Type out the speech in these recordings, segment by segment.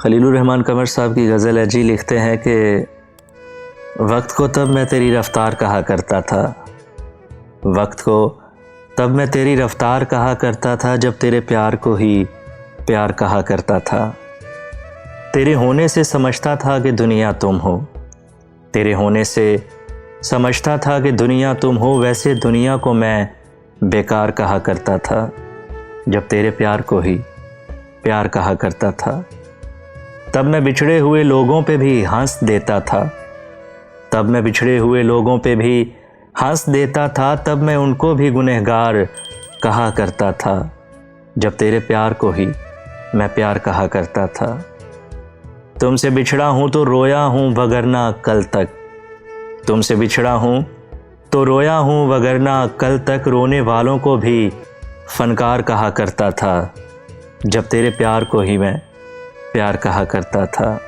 खलीलुर रहमान कमर साहब की गज़ल है जी, लिखते हैं कि वक्त को तब मैं तेरी रफ़्तार कहा करता था, वक्त को तब मैं तेरी रफ़्तार कहा करता था, जब तेरे प्यार को ही प्यार कहा करता था। तेरे होने से समझता था कि दुनिया तुम हो, तेरे होने से समझता था कि दुनिया तुम हो, वैसे दुनिया को मैं बेकार कहा करता था, जब तेरे प्यार को ही प्यार कहा करता था। तब मैं बिछड़े हुए लोगों पे भी हंस देता था, तब मैं बिछड़े हुए लोगों पे भी हंस देता था, तब मैं उनको भी गुनहगार कहा करता था, जब तेरे प्यार को ही मैं प्यार कहा करता था। तुमसे बिछड़ा हूँ तो रोया हूँ वगरना कल तक, तुमसे बिछड़ा हूँ तो रोया हूँ वगरना कल तक, रोने वालों को भी फनकार कहा करता था, जब तेरे प्यार को ही मैं प्यार कहा करता था।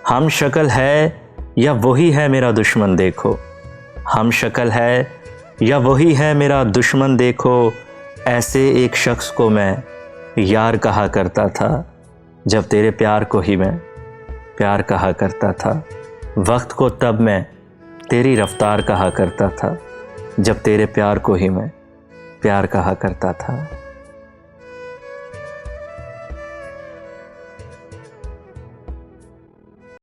हम शक्ल है या वही है मेरा दुश्मन देखो, हम शक्ल है या वही है मेरा दुश्मन देखो, ऐसे एक शख्स को मैं यार कहा करता था, जब तेरे प्यार को ही मैं प्यार कहा करता था। वक्त को तब मैं तेरी रफ़्तार कहा करता था, जब तेरे प्यार को ही मैं प्यार कहा करता था।